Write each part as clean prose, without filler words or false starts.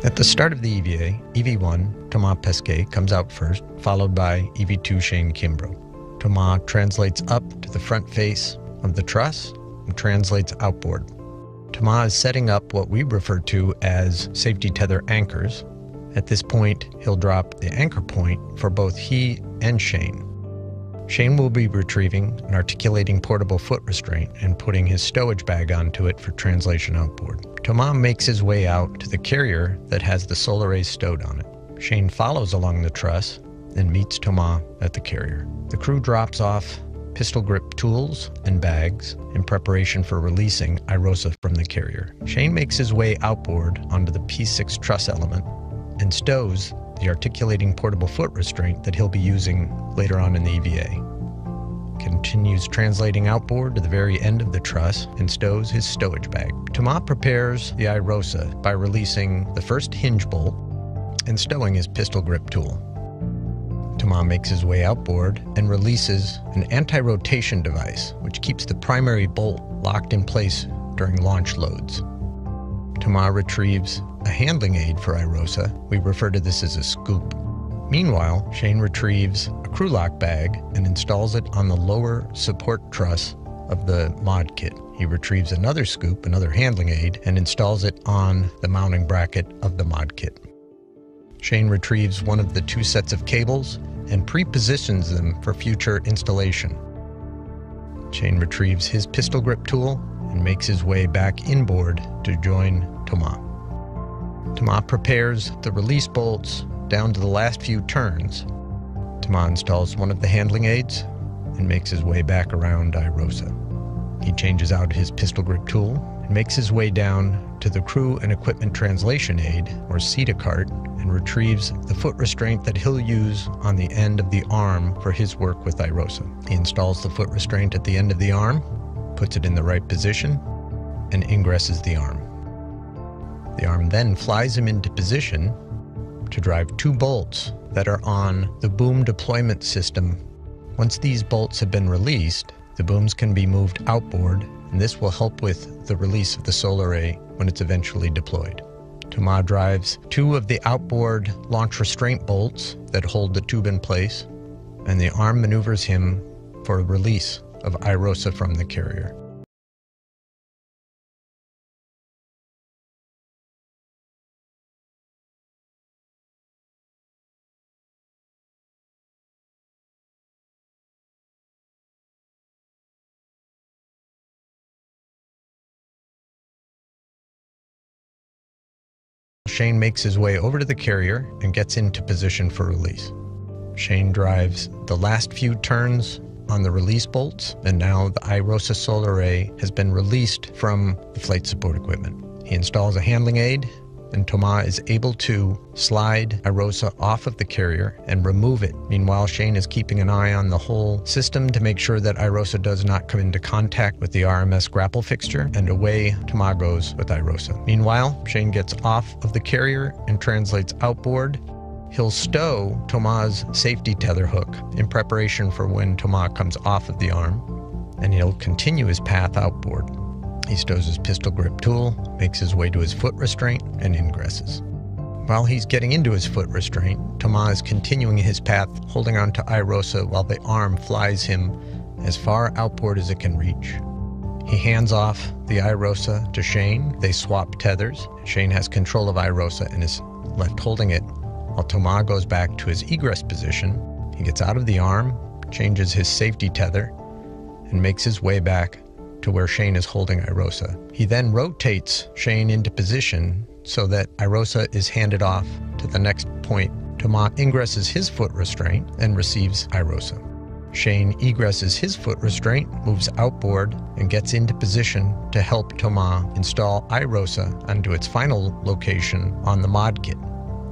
At the start of the EVA, EV1, Thomas Pesquet, comes out first, followed by EV2, Shane Kimbrough. Thomas translates up to the front face of the truss and translates outboard. Thomas is setting up what we refer to as safety tether anchors. At this point, he'll drop the anchor point for both he and Shane. Shane will be retrieving an articulating portable foot restraint and putting his stowage bag onto it for translation outboard. Thomas makes his way out to the carrier that has the solar arrays stowed on it. Shane follows along the truss and meets Thomas at the carrier. The crew drops off pistol grip tools and bags in preparation for releasing IROSA from the carrier. Shane makes his way outboard onto the P6 truss element and stows the articulating portable foot restraint that he'll be using later on in the EVA. Continues translating outboard to the very end of the truss and stows his stowage bag. Thomas prepares the IROSA by releasing the first hinge bolt and stowing his pistol grip tool. Thomas makes his way outboard and releases an anti-rotation device which keeps the primary bolt locked in place during launch loads. Thomas retrieves a handling aid for IROSA. We refer to this as a scoop. Meanwhile, Shane retrieves a crew lock bag and installs it on the lower support truss of the mod kit. He retrieves another scoop, another handling aid, and installs it on the mounting bracket of the mod kit. Shane retrieves one of the two sets of cables and pre-positions them for future installation. Shane retrieves his pistol grip tool and makes his way back inboard to join Thomas. Thomas prepares the release bolts down to the last few turns. Thomas installs one of the handling aids and makes his way back around IROSA. He changes out his pistol grip tool and makes his way down to the crew and equipment translation aid, or CETA cart, and retrieves the foot restraint that he'll use on the end of the arm for his work with IROSA. He installs the foot restraint at the end of the arm, puts it in the right position, and ingresses the arm. The arm then flies him into position to drive two bolts that are on the boom deployment system. Once these bolts have been released, the booms can be moved outboard, and this will help with the release of the solar array when it's eventually deployed. Thomas drives two of the outboard launch restraint bolts that hold the tube in place, and the arm maneuvers him for release of IROSA from the carrier. Shane makes his way over to the carrier and gets into position for release. Shane drives the last few turns on the release bolts, and now the IROSA solar array has been released from the flight support equipment. He installs a handling aid, and Thomas is able to slide IROSA off of the carrier and remove it. Meanwhile, Shane is keeping an eye on the whole system to make sure that IROSA does not come into contact with the RMS grapple fixture, and away Thomas goes with IROSA. Meanwhile, Shane gets off of the carrier and translates outboard. He'll stow Thomas' safety tether hook in preparation for when Thomas comes off of the arm, and he'll continue his path outboard. He stows his pistol grip tool, makes his way to his foot restraint, and ingresses. While he's getting into his foot restraint, Thomas is continuing his path, holding on to IROSA while the arm flies him as far outboard as it can reach. He hands off the IROSA to Shane. They swap tethers. Shane has control of IROSA and is left holding it, while Thomas goes back to his egress position. He gets out of the arm, changes his safety tether, and makes his way back to where Shane is holding IROSA. He then rotates Shane into position so that IROSA is handed off to the next point. Thomas ingresses his foot restraint and receives IROSA. Shane egresses his foot restraint, moves outboard, and gets into position to help Thomas install IROSA onto its final location on the mod kit.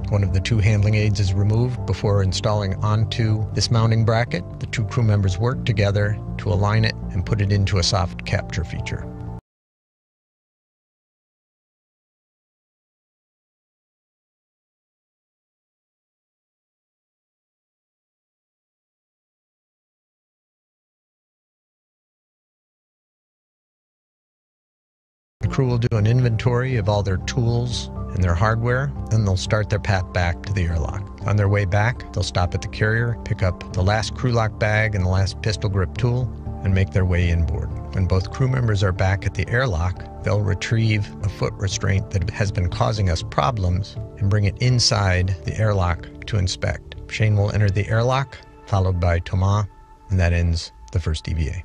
One of the two handling aids is removed before installing onto this mounting bracket. The two crew members work together to align it and put it into a soft capture feature. The crew will do an inventory of all their tools and their hardware, and they'll start their path back to the airlock. On their way back, they'll stop at the carrier, pick up the last crew lock bag and the last pistol grip tool, and make their way inboard. When both crew members are back at the airlock, they'll retrieve a foot restraint that has been causing us problems and bring it inside the airlock to inspect. Shane will enter the airlock, followed by Thomas, and that ends the first EVA.